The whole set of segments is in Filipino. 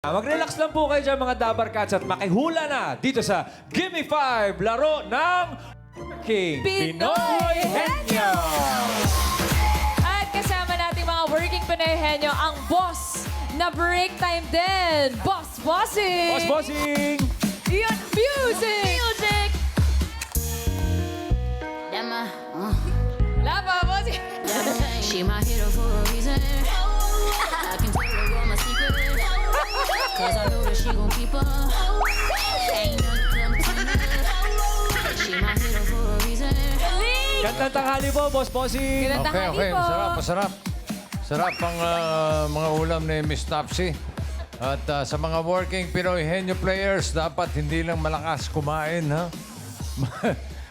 Mag-relax lang po kayo dyan mga Dabar Cats at makihula na dito sa Gimme 5, laro ng King Pinoy Henyo! At kasama natin mga working Pinoy Henyo, ang boss na break time din. Boss Bossing! Boss Bossing! Yun, music! Music! Yama, Lava, Bossing! she my hero for a reason. I can tell her all my secrets. Cause I know that she gon' keep up. Ain't nothing come to me. She my hero for a reason. Gandang tanghali po, Boss Bossing! Gandang Okay, tanghali po. Masarap, masarap. Sarap ang mga ulam ni Miss Topsy. At sa mga working Pinoy Henyo players, dapat hindi lang malakas kumain, ha?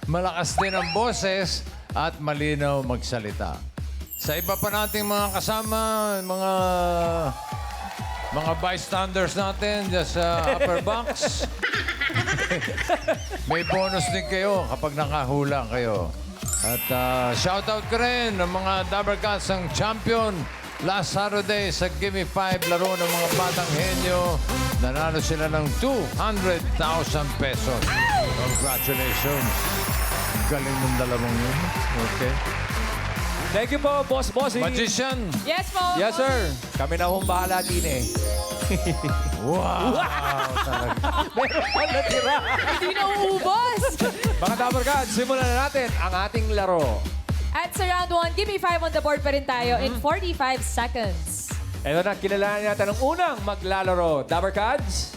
Malakas din ang boses at malinaw magsalita. Sa iba pa nating mga kasama, mga bystanders natin dyan sa upper bunks, may bonus din kayo kapag nakahula kayo. At shoutout ko rin ng mga Dabar Cats ang champion last Saturday sa Gimme 5 laro ng mga Batang Henyo. Nanalo sila ng 200,000 pesos. Congratulations. Galing ng dalawang yun. Okay. Thank you po, Boss Bossing! Magician. Yes po. Yes, sir! Kami na hong bahala din eh. Wow. Talaga. Meron pa natira! Hindi na uubos. Mga Dabar Cats, simulan na natin ang ating laro. At sa round 1, give me 5 on the board pa rin tayo in 45 seconds. Ito na, kilalanin natin ang unang maglalaro. Dabar Cats?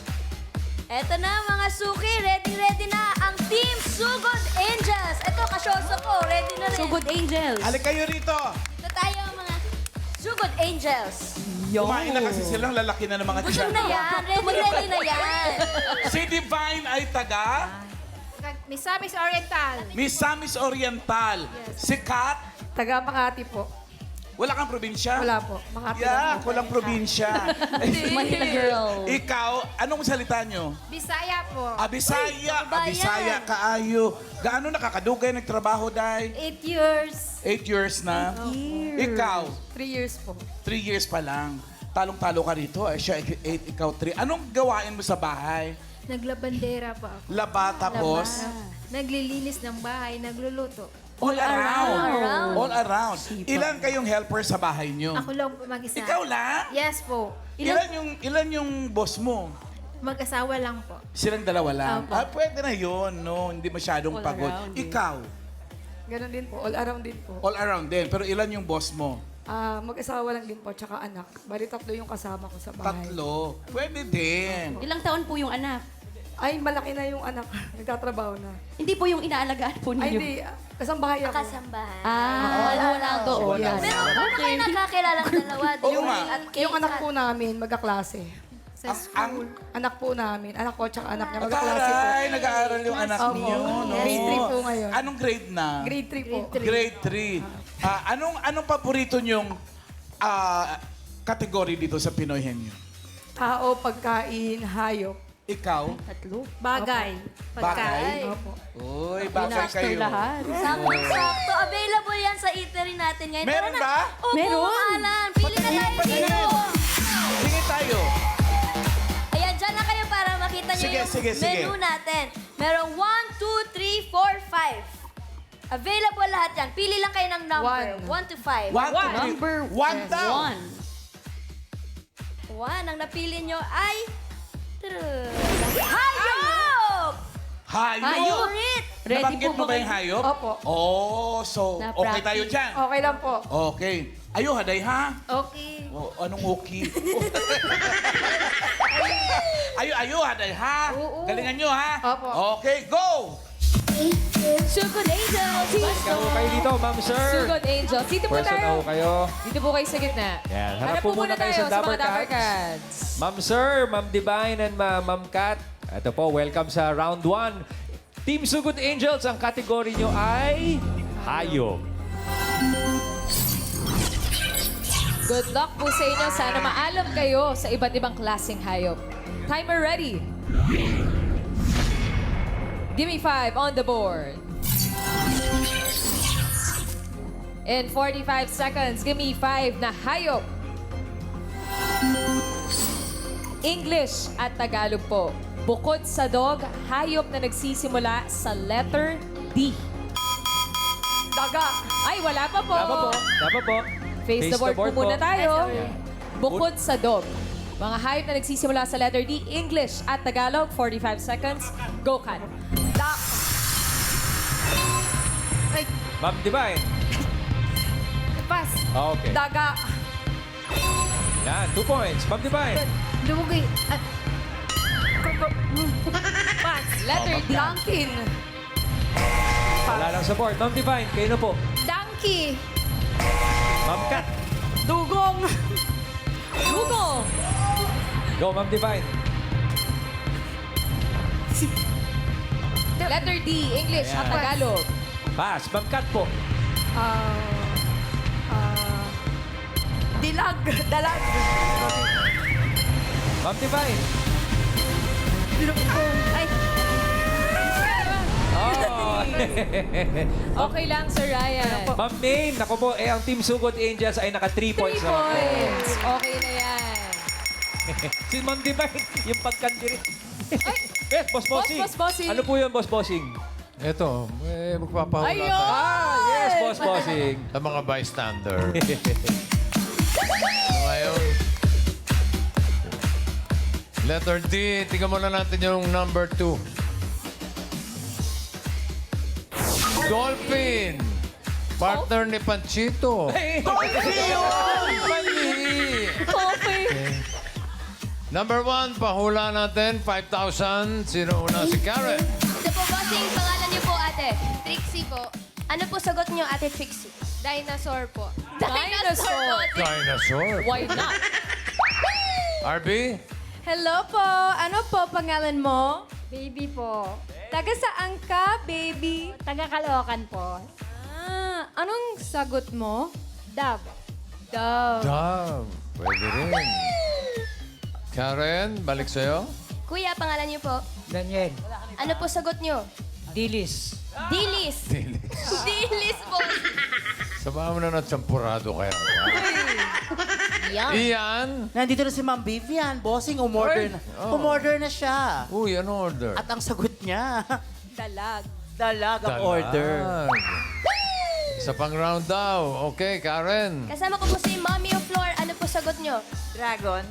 Eto na mga suki, ready na ang Team Sugod Angels. Eto, kasyoso ko, ready na rin. Sugod Angels. Halik kayo rito. Ito tayo mga Sugod Angels. Kumain na kasi silang lalaki na ng mga Busog tiyan. na yan, ready na yan. Si Divine ay taga Misamis Oriental. Misamis Oriental. Si Kat, Taga Makati po. wala kang probinsya? Wala po. Makati lang Yeah, po. walang probinsya. Manila girl. Ikaw, anong salita nyo? Bisaya po. Abisaya, kabayan. Abisaya, kaayo. Gaano nakakadugay nagtrabaho, Day? 8 years. 8 years na. Ikaw, 3 years po. 3 years pa lang. Talong-talo ka rito. Siya 8, ikaw 3. Anong gawain mo sa bahay? Naglabandera pa ako. Laba tapos? Naglilinis ng bahay, nagluluto. All around. around. All around. Ilan kayong helper sa bahay nyo? Ako lang po mag-isa. Ikaw lang? Yes po. Ilan yung boss mo? Mag-asawa lang po. Silang dalawa lang. Opo. Pwede na yun, no? Hindi masyadong pagod. Ikaw, Ganon din po. All around din po. all around din. Pero ilan yung boss mo? Mag-asawa lang din po, tsaka anak. Bali, 3 yung kasama ko sa bahay. 3. Pwede din. Ilang taon po yung anak? Ay, malaki na yung anak. Nagtatrabaho na. Hindi po yung inaalagaan po Ay, ninyo. hindi. Kasambahay ako. Kasambahay. Wala doon. Yes. Pero paano kayo nagkakilalang dalawa? Oo Divine nga. at Kate? Yung anak po namin, magkaklase. Sa Ang- school. Anak po namin. Anak ko, tsaka anak niya. Magkaklase po. Mag-aaral, nag-aaral yung anak Opo. niyo, no? Grade 3 po ngayon. Anong grade na? Grade 3 po. Grade 3. Anong paborito niyong kategory dito sa Pinoy Henyo? Tao, pagkain, hayop. Ikaw? Bagay. Bagay? Opo. Uy, bagay kayo. Sakto. Available yan sa eatery natin ngayon. Meron Tara na. ba? Opo, Alan. Pili na tayo dito. Sige tayo. Ayan, dyan na kayo para makita niyo Sige, yung sige, sige. menu natin. Merong 1, 2, 3, 4, 5. Available lahat yan. Pili lang kayo ng number. 1 to 5. 1, 2, 3. Number 1 daw. 1. Ang napili nyo ay... Hayop! Hayop! Ulit! Ready Nabanggit po mo ba ba yung hayop? Opo. Oh, so okay tayo dyan. Okay lang po. Okay. Ayo, haday ha? Okay. Oh, anong okay? ayo, haday ha? Oo. Galingan nyo ha? Opo. Okay, go! Sugod Angels. Ikaw kayo dito, ma'am, sir. Sugod Angels. Dito po Pwesto na tayo. ho kayo. Dito po kayo sa gitna. Yan, Hanap po muna tayo sa mga Dabar Cats. Ma'am Sir, Ma'am Divine, and Ma'am Kat. Ito po, welcome sa round 1. Team Sugod Angels, ang kategory nyo ay hayop. Good luck po sa inyo. Sana maalam kayo sa iba't ibang klaseng hayop. Timer ready. Give me 5 on the board. In 45 seconds, give me 5 na hayop. English at Tagalog po. Bukod sa dog, hayop na nagsisimula sa letter D. Daga. Ay, wala pa po. Tama po. Face the board po muna tayo. Face the Bukod sa dog. Mga hayop na nagsisimula sa letter D, English at Tagalog, 45 seconds. Go, Kat. Duck. Ma'am Divine. Pass. Okay. Daga. Yan, 2 points. Ma'am Divine. Dumugi. Pass. Letter D. Dunkin. Wala lang sa board. Ma'am Divine, kayo na po. Donkey. Ma'am Kat. Dugong. Google. Go, Ma'am Divine. Letter D, English at Tagalog. Pass. Ma'am Kat po. Dilag. Dalag. Ma'am Divine. Ay. Oh. Okay lang, Sir Ryan. Ma'am Maine, naku po, ang Team Sugod Angels ay naka 3 3 points naman po. points. Okay na yan. Si Ma'am Divine, yung pagkandiri. Yes, Boss Bossing. Boss Bossing. Ano po yun, Boss Bossing? Ito, magpapahula Ayun! tayo Yes, Boss Bossing. sa mga bystander. Ngayon, letter D. Tingnan muna natin yung number 2. Dolphin. Partner ni Panchito. Mali. Okay. Number 1, pahula natin, 5,000. Sino una? Si Karen. Ito po, bossing. Pangalan niyo po, ate. Trixie po. Ano po sagot niyo, ate Trixie? Dinosaur po. Dinosaur. Dinosaur. Why not? RB? Hello po. Ano po pangalan mo? Baby po. Taga saan ka, baby? Taga Caloocan po. Ah, anong sagot mo? Dove. Dove. Dove. Pwede rin. Karen, balik sa'yo. Kuya, pangalan niyo po? Daniel. Ano po sagot niyo? Dilis. Dilis. Dilis po. Sabahan mo na ng champurado kaya. Ian? Nandito na si Ma'am Vivian. Bossing, umorder na. Umorder na siya. Uy, ano order? At ang sagot niya, Dalag. dalag ang Dalag. order. Isa pang round daw. Okay, Karen. Kasama ko po si Mommy of Floor. Ano po sagot niyo? Dragon.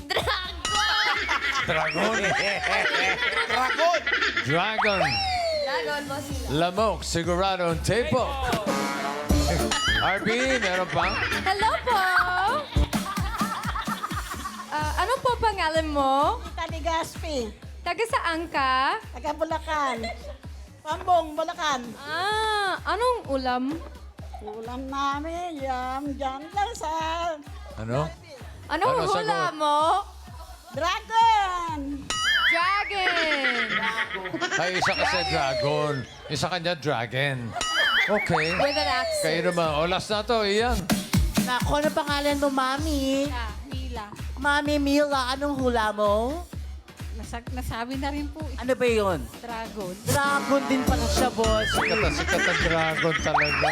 Dragon! Dragon. Dragon! Dragon. Dragon, bossing. Lamok, sigurado ang tapo. RB, meron pa? Hello po. Ano po pangalan mo? Tani Gaspi, Taga saan ka? taga Bulacan. Pambong, Bulacan. Ah, anong ulam? Ulam namin, dyan lang sa Ano? Anong Ano hula sagot? mo? Dragon. Dragon. Ay, isa kasi dragon. Isa kanya dragon. Okay. With an accent. Kayo naman. O, last na to, Ian. Nako, ano pangalan mo, Mami? Mila. Mami Mila, anong hula mo? Nasabi na rin po, Ano ba yun? dragon. Dragon din pala siya, boss. Sikat na dragon talaga.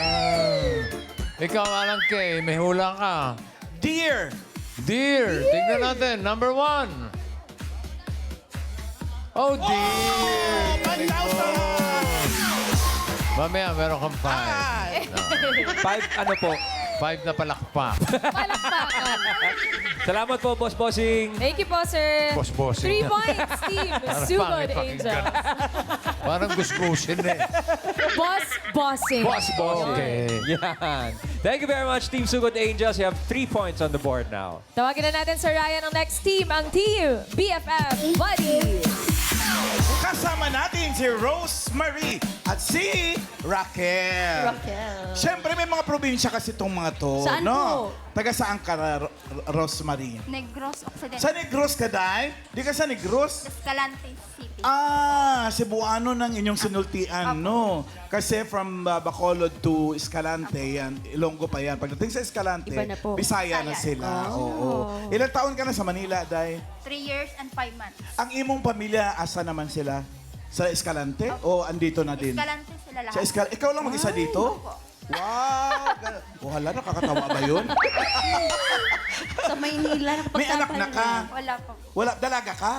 Ikaw, Alang Kay, may hula ka. Deer! Deer. Tingnan natin. Number 1. Oh, deer. Galing mo. Mamaya, meron kang 5. 5, ano po? 5 na palakpak. Palakpakan. Salamat po, Boss Bossing. Thank you po, sir. Boss-bossing. 3 points, team. Sugod Pangit Angel. pakinggan. Parang gusgusin eh. Boss Bossing. Boss Bossing. Okay. Yan. Thank you very much, Team Sugod Angels. You have 3 points on the board now. Tawagin na natin, Sir Ryan, ang next team, ang team BFF Buddies. Kasama natin si Rosemary at si Raquel. Siyempre, may mga probinsya kasi itong mga to. Saan no? po? Taga saan ka, Rosemary? Negros Occidental. Sa Negros ka, Day? Di ka sa Negros? Escalante City. Ah, Cebuano ng inyong sinultian, no? Kasi from Bacolod to Escalante, yan. Ilonggo pa yan. Pagdating sa Escalante, Iba na po. Bisaya na sila. Oo. Ilang taon ka na sa Manila, Day? 3 years and 5 months. Ang imong pamilya, asa naman sila? Sa Escalante? O andito na din? Escalante sila lahat. Sa Ikaw lang mag-isa dito? Wow! Hala, nakakatawa ba yun? Sa Maynila, May anak na ka? Wala po. Wala, dalaga ka?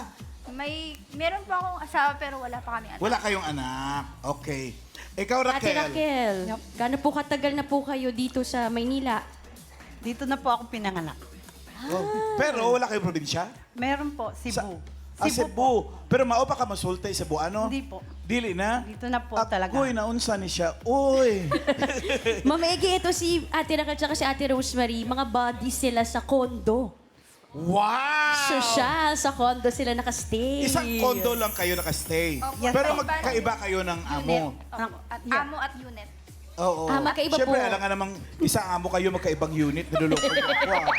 Meron po akong asawa pero wala pa kami anak. Wala kayong anak. Okay. Ikaw, Ate Raquel. Raquel, gaano po katagal na po kayo dito sa Maynila? Dito na po ako pinanganak. Oh, pero wala kayong probinsya? Meron po, Cebu. Cebu. Pero mao pa ka masultay Cebu, ano? Hindi po. Dili na? Dito na po At talaga. Uy, naunsa ni siya. Uy! Ma'am Ege, ito si Ate Raquel at si Ate Rosemary, mga buddies sila sa condo. Wow! Social, sa condo sila nakastay. Isang kondo lang kayo nakastay. Yes. Pero magkaiba kayo ng amo. At amo at unit. Oo. magkaiba Siyempre, po. alam nga namang isang amo kayo magkaibang unit. Niluloko mo ako.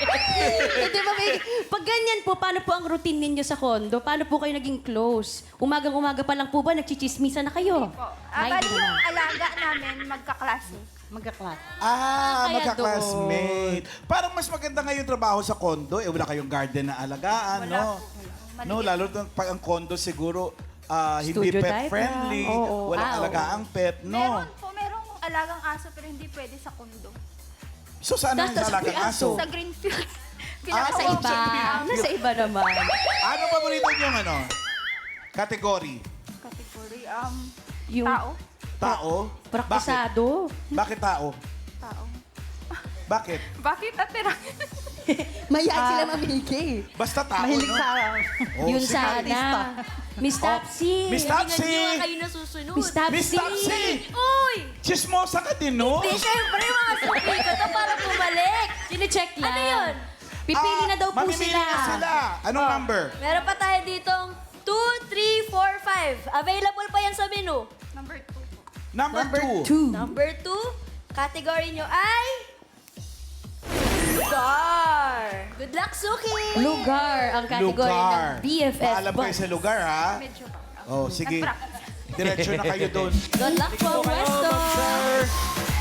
Hindi, Ma'am Ege, pag ganyan po, paano po ang routine ninyo sa condo? Paano po kayo naging close? Umagang-umaga pa lang po ba, nagchichismisan na kayo? Ay, Bali di yung naman. alaga namin magkaklase. Magkaklas. Kaya Magka-classmate. Parang mas maganda ngayon trabaho sa kondo. Eh, wala kayong garden na alagaan, no? No, lalo na pag ang kondo siguro hindi Studio type pet-friendly. lang. Oo. Walang alagaang pet, no? Merong alagang aso pero hindi pwede sa kondo. So, saan ang Tapos alagang may aso? Sa Greenfield. Nasa iba. Nasa iba naman. Ano paborito niyong category? Category, Yung tao. Tao? praktisado. Bakit tao? Tao. Bakit? Bakit atira? Mayayain sila mamigay. Basta tao, Mahilig no? sa... Oh, Yun sige. sana. Miss Tapsi. Miss Tapsi! kayo nasusunod. Miss Tapsi. Miss Tapsi! Uy! Chismosa ka din, no? Di syempre mga suki ko to para bumalik. Sine-check lang. Ano yun? Pipili na daw po mamimili sila. na sila. Anong number? Meron pa tayo ditong 2, 3, 4, 5. Available pa yan sa menu. Number 2. Number 2. 2. Number 2, category nyo ay... Lugar. Good luck, Suki! Lugar ang kategory ng BFF Paalam kayo Bus. sa lugar, ha? Medyo pa. Oh, sige. Diretso na kayo doon. Good luck po, Westo.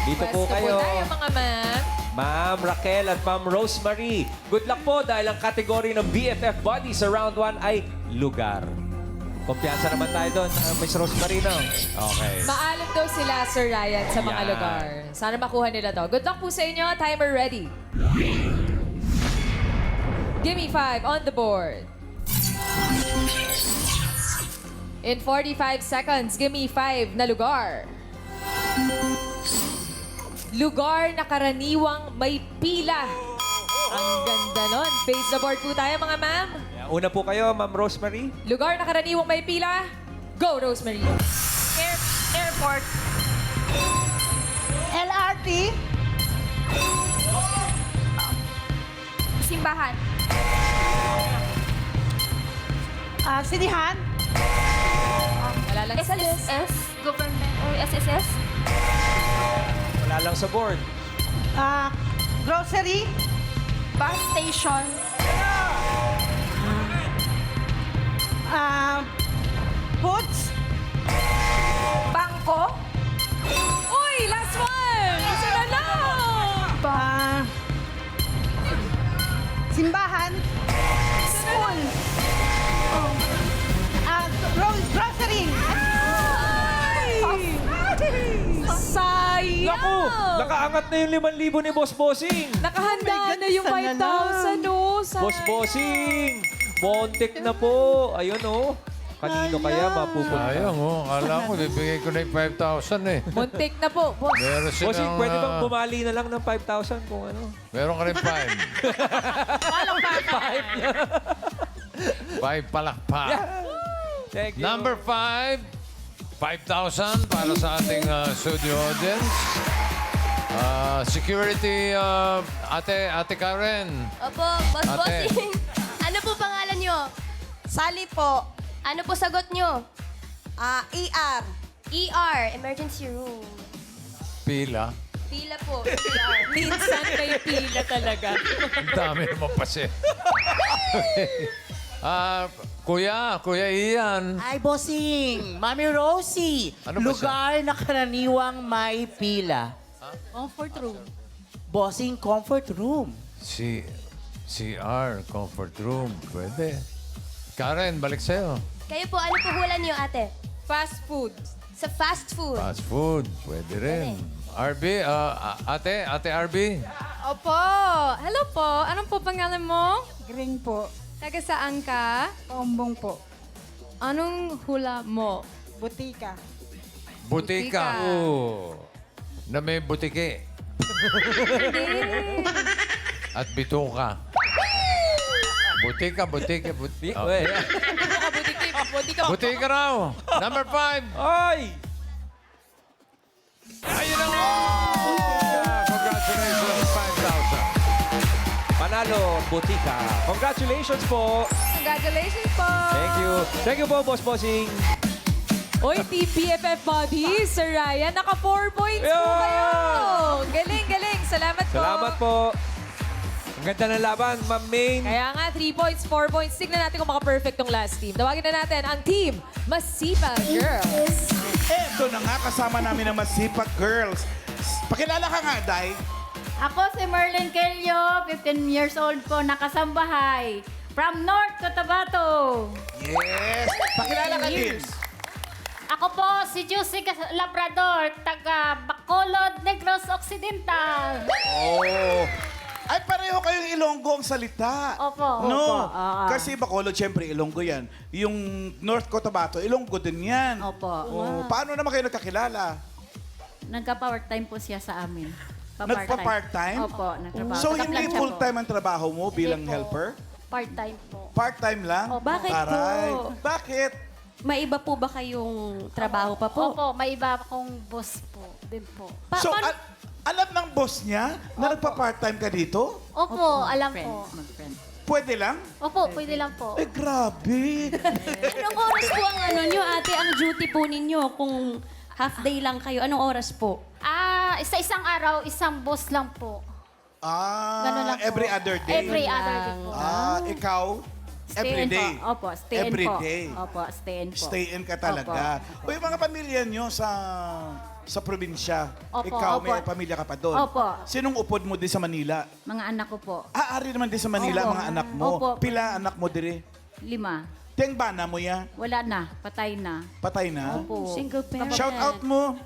Dito po Pwesto kayo. po tayo, mga ma'am. Ma'am Raquel at Ma'am Rosemary. Good luck po dahil ang kategory ng BFF Body sa round 1 ay lugar. Kumpiyansa naman tayo doon, Miss Rosemary, no? Okay. Maalam daw sila, Sir Ryan, sa mga Yan. lugar. Sana makuha nila to. Good luck po sa inyo. Timer ready. Give me 5 on the board. In 45 seconds, give me 5 na lugar. Lugar na karaniwang may pila. Ang ganda nun. Face the board po tayo, mga ma'am. Una po kayo, Ma'am Rosemary. Lugar na karaniwang may pila. Go, Rosemary. Airport. LRT. Simbahan. Sinihan. Wala lang sa list. SSS. Government or SSS. Wala lang sa board. Grocery. Bus station. Foods. Bangko. Uy, last one! Isa na lang! Simbahan. School. Grocery. Sayang! Naku! Nakaangat na yung 5,000 ni Boss Bossing. Nakahanda na yung sana lang. 5,000, no? Sayang. Boss Bossing! Montek na po. Ayun, oh. Kanino kaya mapupunta? Sayang, oh. Akala ko, bibigay ko na yung 5,000 eh. Muntik na po, boss. Meron silang... Bossing, pwede bang bumali na lang ng 5,000 kung ano? Meron ka rin 5. 5 palakpak. Thank you. Number 5, 5,000 para sa ating studio audience. Security, Ate Karen. Opo, Boss Ate. Bossing. Ano po pangalan nyo? Sally po. Ano po sagot nyo? ER. ER, emergency room. Pila. Pila po, ER. Minsan may pila talaga. Ang dami naman kasi. Kuya Ian. Ay, bossing! Mami Rosie! Ano ba lugar na karaniwang may pila. Comfort room. Bossing, comfort room. CR, comfort room. Pwede. Karen, balik sa'yo. Kayo po, ano po hula nyo, ate? Fast food. Sa fast food. Fast food, pwede rin. RB, ate RB. Opo. Hello po. Anong po pangalan mo? Green po. Taga saan ka? Paumbong po. Anong hula mo? Butika. Butika. Butika. Oh. Na may butike. At bituka. Butika. Oh. Butika raw. Number 5. Ay! Ayun na nga! Congratulations, 5,000. Panalo, Butika. Congratulations po. Congratulations po. Thank you. Thank you po, Boss Bossing. Oy, Team BFF Body, Sir Ryan, naka 4 points po kayo. Galing, galing. Salamat po. Salamat po. Ang ganda ng laban, Ma'am Maine. Kaya nga, 3 points, 4 points. Tignan natin kung maka-perfect tong last team. Tawagin na natin ang Team Masipag Girls. Eto na nga, kasama namin ang Masipag Girls. Pakilala ka nga, Day. Ako si Merlin Kelio, 15 years old po, nakasambahay. From North Cotabato. Yes. Pakilala ka din. Ako po si Juicy Labrador, taga Bacolod, Negros Occidental. Oh. Ay, pareho kayong Ilonggo ang salita. Opo. No. Opo, Kasi Bacolod, syempre, Ilonggo yan. Yung North Cotabato, Ilonggo din yan. Opo. Oh, paano naman kayo nagkakilala? Nagka-part-time po siya sa amin. Nagpa-part-time? Opo, nagtrabaho. So, hindi full-time ang trabaho mo bilang Hindi po. helper? Part-time po. Part-time lang? Opo. Bakit po? Aray. Bakit? May iba po ba kayong trabaho pa po? Opo, may iba akong boss po. Din po. So, paano- alam ng boss niya na nagpa-part-time ka dito? Opo, alam po. Pwede lang? Opo, pwede lang po. Eh, grabe. Anong oras po ang ano nyo, ate, ang duty po ninyo? Kung half day lang kayo, anong oras po? Sa isang araw, isang boss lang po. Ganun lang po. Every other day? Every other day po. Ikaw? Every Stay-in day? po. Opo, stay-in Every po. day? Opo, stay-in po. Stay-in ka talaga. O yung mga pamilya nyo sa probinsya, Opo, ikaw may opo. pamilya ka pa doon. Opo. Sinong upod mo din sa Manila? Mga anak ko po. Ari naman din sa Manila, Opo. mga anak mo. Opo. Pila anak mo dire? 5. Teng bana mo ya? Wala na. Patay na. Patay na? Opo. Single parent. Shout out mo.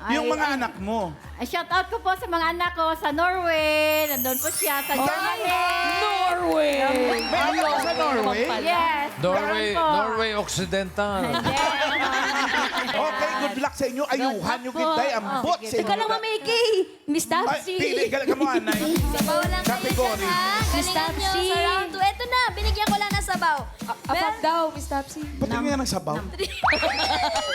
Yung mga anak mo. Shout out ko po sa mga anak ko sa Norway. Nandun po siya sa Germany. Norway! May anak ka sa Norway? Yes. Norway, ganun po. Norway Occidental. Okay, good luck sa inyo. Ayuhan nyo giday. Ambot sa inyo. Ikaw lang, Mama Ike. Miss Ay, Dapsy. pili ka lang mo, anay. Sabaw lang kayo Category. dyan, ha? Miss Galingan nyo Tapsi. sa round 2. Eto na, binigyan ko lang ng sabaw. Afab daw, Miss Tapsi. Ba't yung nga ng sabaw?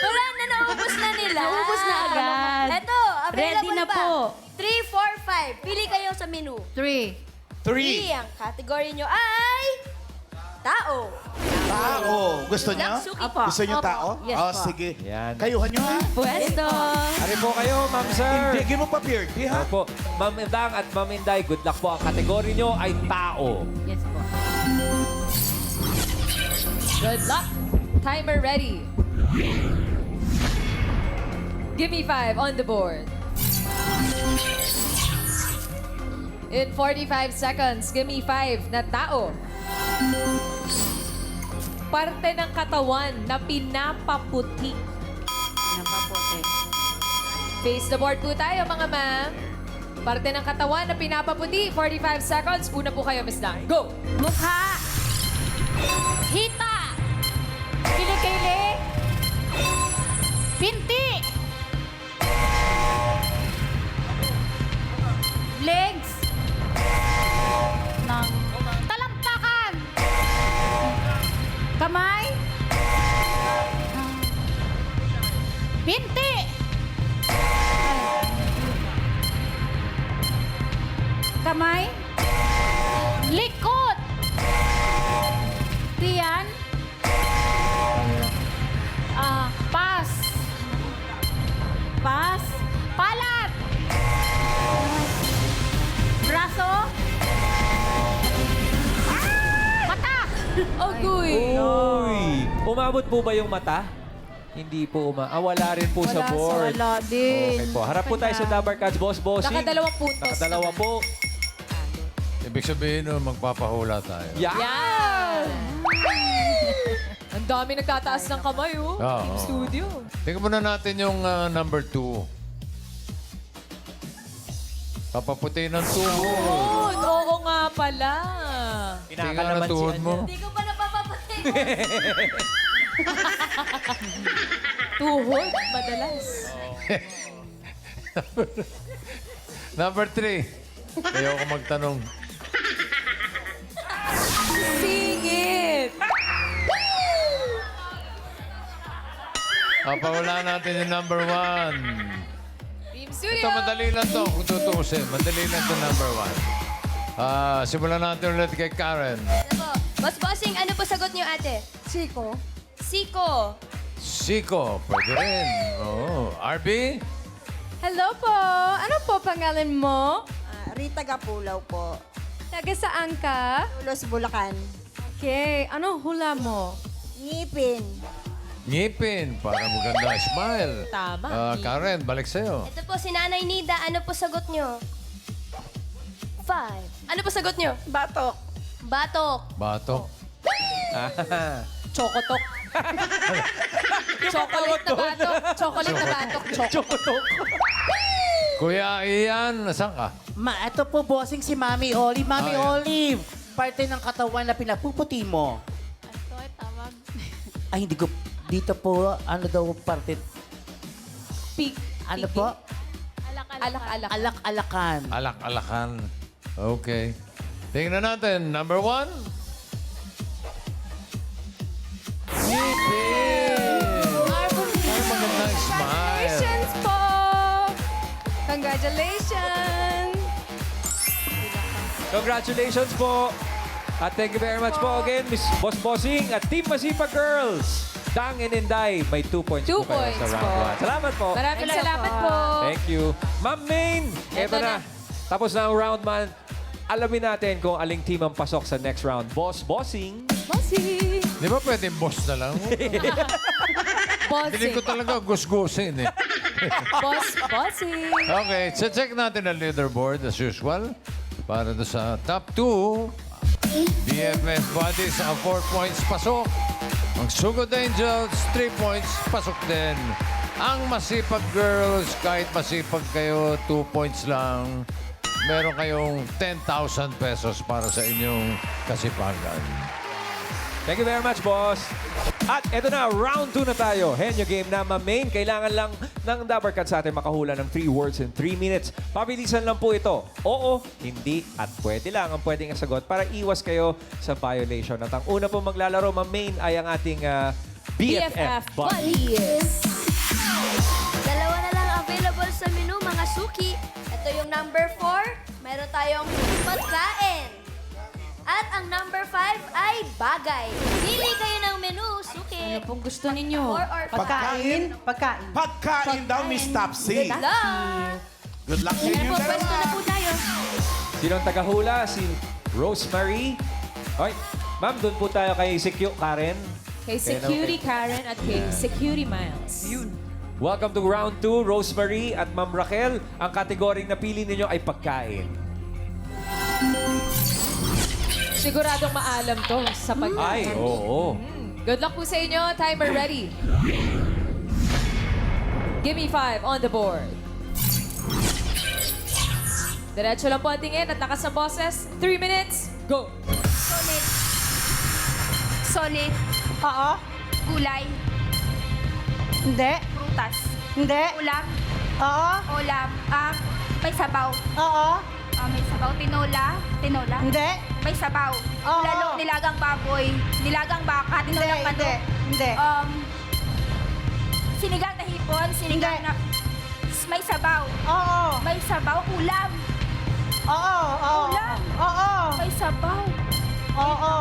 Wala na, naubos na nila. Naubos na agad. Eto, available Ready na pa. po. 3, 4, 5. Pili kayo sa menu. 3. 3. Ang category nyo ay... Tao. Tao. Gusto nyo? Suki. Opo. Gusto nyo Opo. tao? Yes Oh, po. sige. Yan. Kayuhan nyo, ha? Pwesto. Ari po kayo, Ma'am Sir. Hindi, give mo pa Beardy, ha? Opo. Ma'am Indang at Ma'am Inday, good luck po. Ang kategory nyo ay tao. Yes po. Good luck. Timer ready. Give me 5 on the board. In 45 seconds, give me 5 na tao. Parte ng katawan na pinapaputi. Napapote. Face the board po tayo, mga ma'am. Parte ng katawan na pinapaputi. 45 seconds. Una po kayo, Miss Dang. Go! Mukha. Hita. Kilikili. Pinti. Legs. Talampakan. Kamay. Pinti. Kamay. Likod. Tiyan. Pas. Pas. Palat. Braso. Mata. Agoy! Uy! Umabot po ba yung mata? Hindi po wala rin po sa board. Wala din. Okay po. Harap po tayo sa Dabar Cats, Boss Bossing. Nakadalawang puntos. Nakadalawa po. Ibig sabihin nun, magpapahula tayo. Yeah! Yan! Ang dami nagtataas ng kamay, oh. Oo. Team Studio. Tingnan muna natin yung number 2. Papaputi ng tuhod. Tuhod. Oo nga pala. Tingnan na tuhod mo. Hindi ko pa napapapatay. Tuhod, madalas. Number 3. Ayoko magtanong. Singit. Papawala natin yung number 1. Team Studio. Ito, madali lang to. Kung tutuusin, madali lang to number 1. Simulan natin ulit kay Karen. Boss Bossing, ano po sagot niyo, ate? Chico. Siko. Siko, pwede rin. Oo. RB? Hello po. Ano po pangalan mo? Rita Gapulaw po. Taga saan ka? Los Bulacan. Okay. Ano hula mo? Ngipin. Ngipin, para maganda smile. Tama. Karen, balik sa'yo. Ito po si Nanay Nida, ano po sagot niyo? 5. Ano po sagot niyo? Batok. Batok. Batok. Chocotok. Chocolate na batok. Chocolate na batok. Chokotok. Kuya Ian, saan ka? Ito po, bossing si Mami Olive. Mami Olive, parte ng katawan na pinapuputi mo. Ito ay tawag. Ay, hindi ko... Dito po, ano daw parte... Pig. Ano po? Alak-alak. Alak-alakan. Alak-alakan. Okay. Tingnan natin. Number 1. Ngipin! Ay, magandang smile. Congratulations po! Congratulations! Congratulations po. At thank you very much po again, Miss Boss Bossing at Team Masipa Girls. Dang and Inday, may 2 points 2 po kayo points sa round po. 1. Salamat po. Maraming salamat po. Thank you. Ma'am Main, eto na. Tapos na ang round man. Alamin natin kung aling team ang pasok sa next round. Boss Bossing. Bossing. Di ba pwedeng boss na lang? Hindi ko talaga gusgusin eh. Bossing. Okay, check natin ang leaderboard as usual. Para doon sa top 2, BFF Buddies ang 4 points pasok. Ang Sugod Angels, 3 points pasok din. Ang Masipag Girls, kahit masipag kayo, 2 points lang. Meron kayong 10,000 pesos para sa inyong kasipagan. Thank you very much, boss. At eto na, round 2 na tayo. Henyo game na, Ma'am Main. Kailangan lang ng Dabarkat sa atin makahula ng 3 words in 3 minutes. Pabilisan lang po ito. Oo, hindi, at pwede lang ang pwedeng sagot para iwas kayo sa violation. At ang una po maglalaro, Ma'am Main, ay ang ating BFF buddy. Dalawa na lang available sa menu, mga suki. Ito yung number 4. Meron tayong pagkain. At ang number 5 ay bagay. Pili kayo ng menu, suki. Ano pong gusto ninyo? 4 or 5. Pagkain. Pagkain. Pagkain daw, Miss Topsy. Good luck. Good luck sa Ayan inyo po, pwesto na po tayo. Sinong tagahula? Si Rosemary. Okay, ma'am, doon po tayo kay Karen. Kay Security Karen at kay Security Miles. Welcome to round 2, Rosemary at Ma'am Raquel. Ang kategoryeng napili ninyo ay pagkain. Siguradong maalam to sa Ay, pagkain. oo. Good luck po sa inyo. Timer ready. Give me 5 on the board. Diretso lang po ang tingin at lakas ng boses. 3 minutes. Go! Solid. Solid. Oo. Gulay. Hindi. Prutas. Hindi. Ulam. Oo. Ulam. May sabaw. Oo. May sabaw. Tinola. Tinola. Hindi. May sabaw. Oo. Lalo, nilagang baboy. Nilagang baka. Hindi. Tinolang Hindi. manok. Hindi. Sinigang na hipon. Sinigang Hindi. na... May sabaw. Oo. May sabaw. Ulam. Oo. Oo. Ulam. Oo. May sabaw. Oo.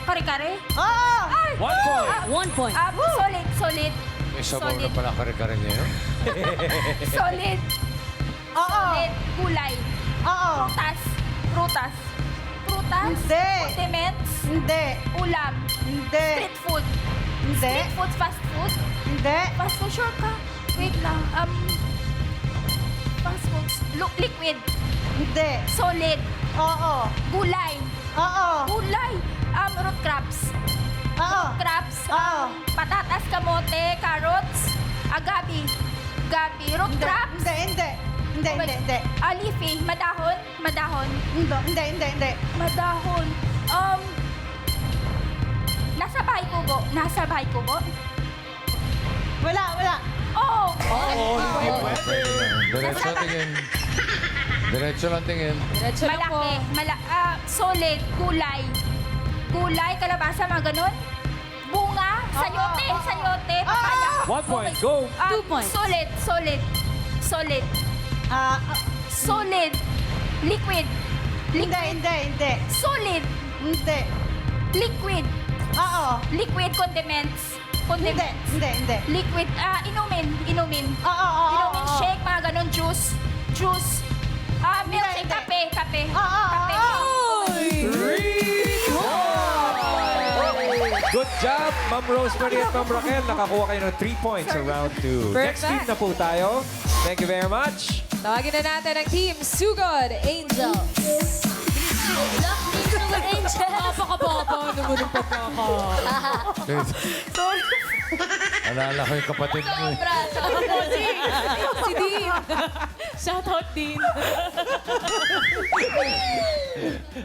Kare-kare. Oo. Ay! 1 point. 1 point. Solid. Solid. May sabaw na Solid. pala kare-kare ngayon. Solid. Oo. Solid. Gulay. Oo. Prutas. Prutas. Prutas. Hindi. Condiments. Hindi. Ulam. Hindi. Street food. Hindi. Street food. Fast food. Hindi. Fast food. Sure ka. Wait lang. Fast foods. Liquid. Hindi. Solid. Oo. Gulay. Oo. Gulay. Root crops. Oo. Crops. Oo. Patatas, kamote, carrots. Gabi. Gabi. Root crops. Hindi. Hindi. Hindi. Leafy, madahon. Hindi. Madahon. Nasa bahay kubo. Wala. Oh! Diretso tingin. Diretso lang tingin. Diretso lang po. Solid, gulay. Gulay, kalabasa, mga ganun. Bunga, sayote, papaya. 1 point. Go. 2 points. Solid. Solid. Liquid. Hindi. Solid. Hindi. Liquid. Oo. Liquid condiments. Hindi. Liquid, inumin. Oo. Inumin, shake, mga ganun, juice. Milkshake, kape. Kape. Good job, Ma'am Rosemary at Ma'am Raquel. Nakakuha kayo ng 3 points sa round 2. Next team na po tayo. Thank you very much. Tawagin na natin ang team Sugod Angels. Luck Team Sugod Angels. Napakababa naman ang pagkaka. Sorry. Alala ko yung kapatid mo. Si Dean. Shoutout, Dean.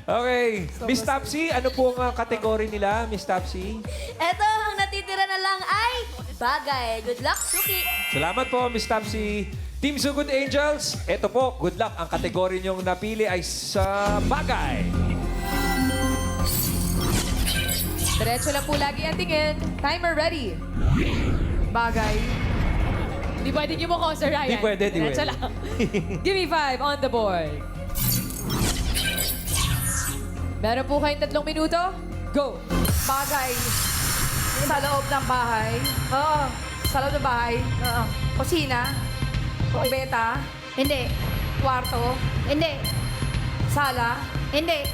Okay. Miss Topsy, ano po ang kategory nila, Miss Topsy? Eto, ang natitira na lang ay bagay. Good luck, Suki. Salamat po, Miss Topsy. Team Sugod Angels, eto po, good luck. Ang kategory niyong napili ay sa bagay. Diretso lang po lagi ang tingin. Timer ready. Bagay. Di pwede niyo mo ko, Sir Ryan. Di pwede. Diretso lang. Give me 5 on the board. Meron po kayong 3 minuto. Go! Bagay. Sa loob ng bahay. Oo. Sa loob ng bahay. Oo. Kusina. Kubeta. Hindi. Kwarto. Hindi. Sala. Hindi.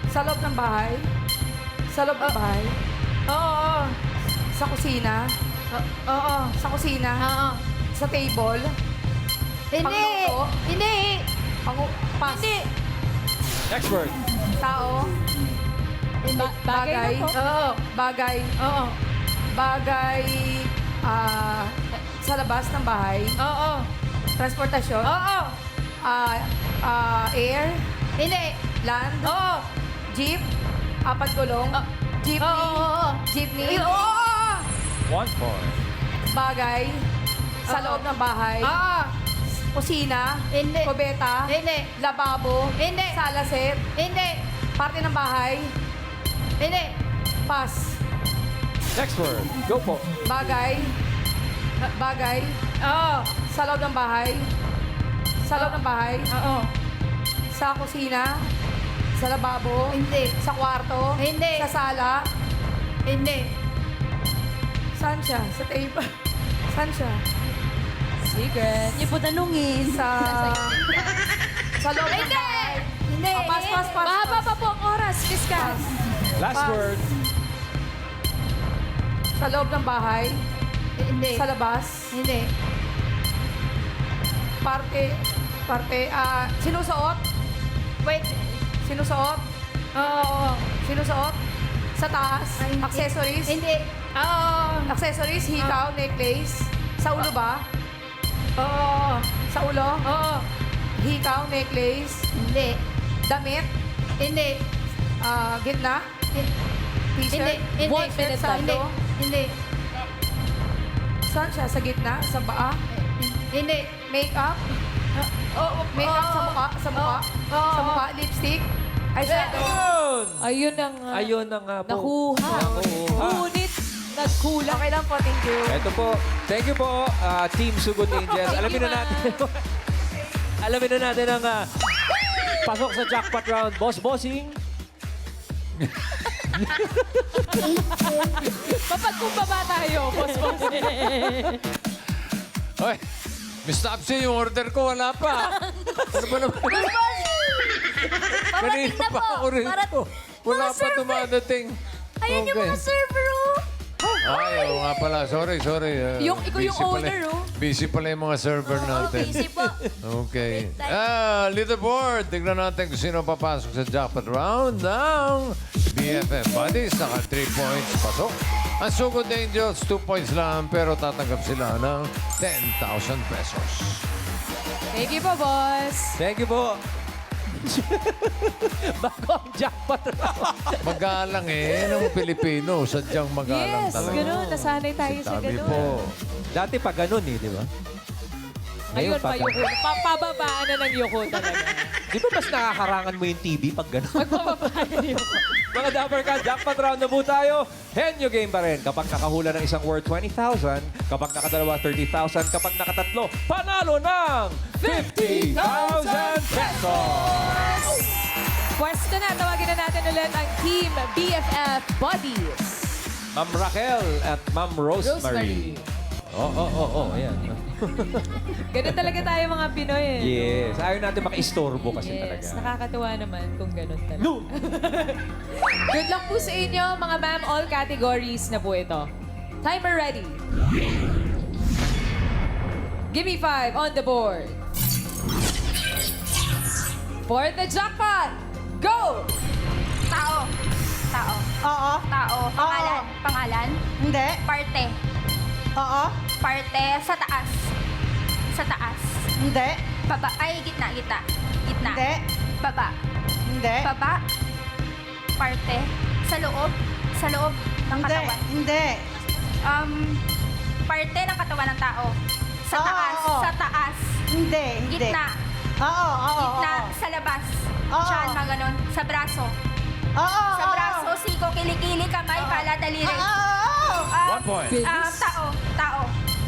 Sa loob ng bahay. Sa loob ng bahay. Oo. Sa kusina. Oo. Sa kusina. Oo. Sa table. Hindi. Pangluto. Hindi. Pas. Hindi. Next word. Tao. Bagay na po. Oo. Bagay. Oo. Bagay. Sa labas ng bahay. Oo. Transportasyon. Oo. Air. Hindi. Land. Oo. Jeep. Apat gulong. Jeepney. Oo. Jeepney. Oo. 1 point. Bagay. Sa loob ng bahay. Oo. Kusina. Hindi. Kubeta. Hindi. Lababo. Hindi. Sala set. Hindi. Parte ng bahay. Hindi. Pass. Next word. Go po. Bagay. Bagay. Oo. Sa loob ng bahay. Sa loob ng bahay. Oo. Sa kusina. Sa lababo. Hindi. Sa kwarto. Hindi. Sa sala. Hindi. Saan siya? Sa table. Saan siya? Secret. Niyo po tanungin. Sa loob ng bahay. Hindi. Pass. Mahaba pa po ang oras, Miss Cass. Last Pass. word. Sa loob ng bahay. Hindi. Sa labas. Hindi. Parte. Sinusuot. Wait. Sinusuot. Oo. Sinusuot. Sa taas. Ay, hindi. Accessories. Hindi. Oo. Accessories, hikaw, necklace. Sa ulo ba? Oo. Sa ulo? Oo. Hikaw, necklace. Hindi. Damit. Hindi. Gitna. T-shirt. Hindi. Hindi. 1 minute Sa Hindi. ano? Hindi. Saan siya? Sa gitna? Sa baa? Hindi. Makeup? Oo. Makeup sa mukha? Sa mukha? Oo. Sa mukha? Lipstick? Eyeshadow? Ayun na nga. Ayun na nga po. Nakuha. Nakuha. Ngunit, nagkulang. Okay lang po, thank you. Ito po. Thank you po, Team Sugod Angels. Alamin na natin. Alamin na natin ang pasok sa jackpot round. Bossing. Mapagkumbaba tayo, boss. Hoy, Miss Topsy, yung order ko wala pa. Ano ba naman? Parating na po. ako rito. Wala pa dumadating. Ayan yung mga server, oh. Ay, oo nga pala. Sorry. Yung- ikaw yung Busy pala- owner, oh. Busy pala yung mga server natin. Busy po. Okay. Leaderboard. Tignan natin kung sino papasok sa jackpot round ng BFF Buddies. Saka 3 points pasok. Ang Sugod Angels, 2 points lang pero tatanggap sila ng 10,000 pesos. Thank you po, boss. Thank you po. Bago ang jackpot round. Magalang eh. Ng Pilipino, sadyang magalang Yes, talaga. ganun. Nasanay tayo sa Sabi ganun. po. Dati pa ganun eh, di ba? Ngayon, pa pa-yuko. Pababaan na ng yuko talaga. Di ba mas nakakarangan mo yung TV pag ganun? Magpapabaan ng yuko. Mga Dapper Cats, jackpot round na po tayo. Henyo game pa rin. Kapag nakahula ng isang word, 20,000. Kapag nakadalawa, 30,000. Kapag nakatatlo, panalo ng 50,000 pesos! Pwesto na, tawagin na natin ulit ang Team BFF Buddies. Ma'am Raquel at Ma'am Rosemary. Oh, ayan. Ganun talaga tayo mga Pinoy eh. Yes. Ayaw natin makaistorbo kasi talaga. Yes, nakakatuwa naman kung ganun talaga. No! Good luck po sa inyo, mga ma'am. All categories na po ito. Timer ready. Give me 5 on the board. For the jackpot, go! Tao. Tao. Oo. Tao. Pangalan. Pangalan. Hindi. Parte. Oo. Parte sa taas. Sa taas. Hindi. Baba. Ay, gitna, gitna. Gitna. Hindi. Baba. Hindi. Baba. Parte. Sa loob. Sa loob ng Hindi. katawan. Hindi. Parte ng katawan ng tao. Sa Oo, taas. oo. Sa taas. Hindi. Hindi. Gitna. Oo. Gitna. Sa labas. Oo. Tiyan, mga ganon. Sa braso. Oo. Sa braso, siko, kilikili, kamay, pala, daliri. Oo. 1 point. Tao. Tao.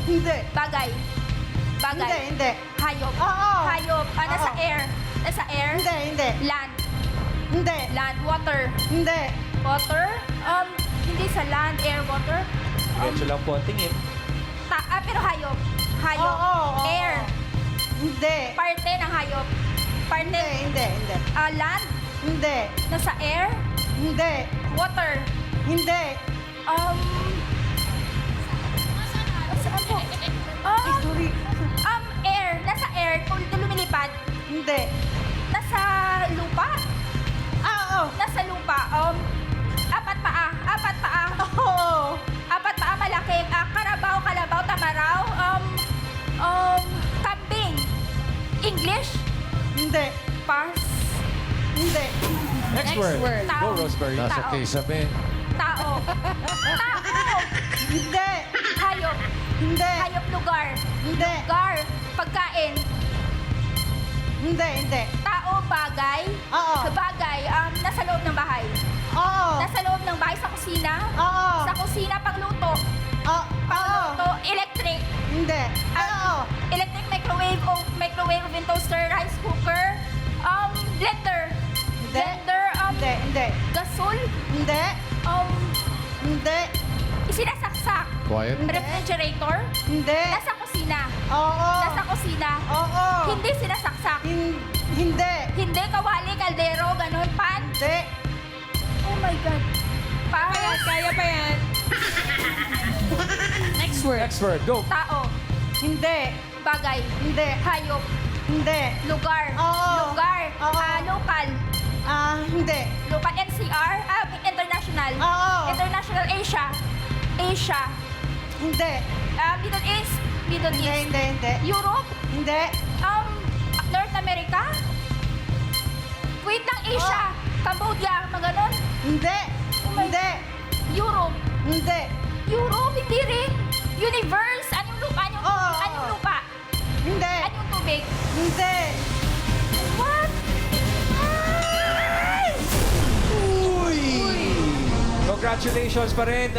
Hindi. Bagay. Bagay. Hindi. Hindi. Hayop. Oo. Hayop. Nasa Oo. air. Nasa air. Hindi. Hindi. Land. Hindi. Land. Water. Hindi. Water. Hindi sa land, air, water. Diretso lang po ang tingin. Pero hayop. Hayop. Oo, oo. Air. Hindi. Parte ng hayop. Parte. Hindi. Hindi. Hindi. Land. Hindi. Nasa air. Hindi. Water. Hindi. Saan po? Sorry. Air. Nasa air. Kung lumilipad. Hindi. Nasa lupa. Oo. Nasa lupa. Apat paa. Apat paa. Oo. Apat paa malaki. Karabaw, kalabaw, tamaraw. Kambing. English. Hindi. Pass. Hindi. Next Next word. Go, Rosemary. Nasa Tao. kisame. Tao. Tao. Hindi. Hayop. Hindi. Hayop lugar. Hindi. Lugar. Pagkain. Hindi. Hindi. Tao, bagay. Oo. Bagay. Nasa loob ng bahay. Oo. Nasa loob ng bahay sa kusina. Oo. Sa kusina, pangluto. Oo. Pangluto. Electric. Hindi. Oo. Electric microwave oven toaster, rice cooker. Blender. Hindi. Blender. Hindi. Hindi. Gasol. Hindi. Hindi. Sinasaksak. Quiet. Refrigerator. Hindi. Nasa kusina. Oo. Nasa kusina. Oo. Hindi sinasaksak. Hindi. Hindi kawali, kaldero, ganun, pan. Hindi. Oh my God. Kaya pa yan. Next word. Next word. Go. Tao. Hindi. Bagay. Hindi. Hayop. Hindi. Lugar. Oo. Lugar. Oo. Local. Hindi. Local. NCR. International. Oo. International Asia. Asia. Hindi. Middle East. Middle Hindi. East. Hindi. Hindi. Europe. Hindi. North America. Wait lang, Asia. Cambodia. Mga ganon. Hindi. Hindi. Europe. Hindi. Europe. Hindi rin. Universe. Anong lupa? Oo. Anong lupa? Hindi. Anong tubig? Hindi. What? Congratulations pa rin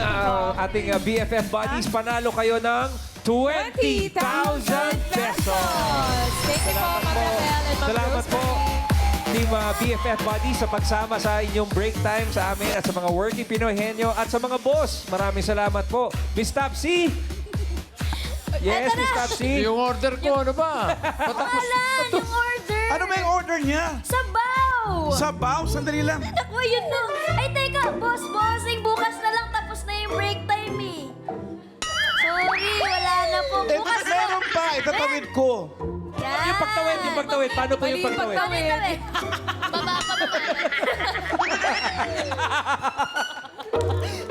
ating BFF buddies. Panalo kayo ng 20,000 pesos. Thank you po, Ma'am Raquel and Ma'am Salamat po, Rosemary. Team BFF buddies, sa pagsama sa inyong break time sa amin at sa mga working Pinoy Henyo at sa mga boss. Maraming salamat po. Miss Topsy! Yes, Miss Topsy. Yung order ko, ano ba? Pangalan, yung order. Ano ba yung order niya? Sabaw. Sabaw? Sandali lang. Ako, yun na. Ay, teka, bossing, bukas na lang tapos na yung break time eh. Sorry, wala na po. Bukas na. Meron pa. Itatawid ko. Yan. Yung pagtawid. Paano po yung pagtawid? Tawid. Baba pa ba?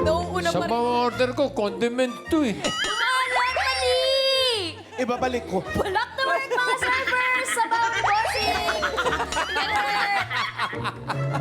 Nauuna Sa pa rin. mga order ko, condiment to eh. Pangalan, mali. Ibabalik ko. Back to work, mga server. Get hurt!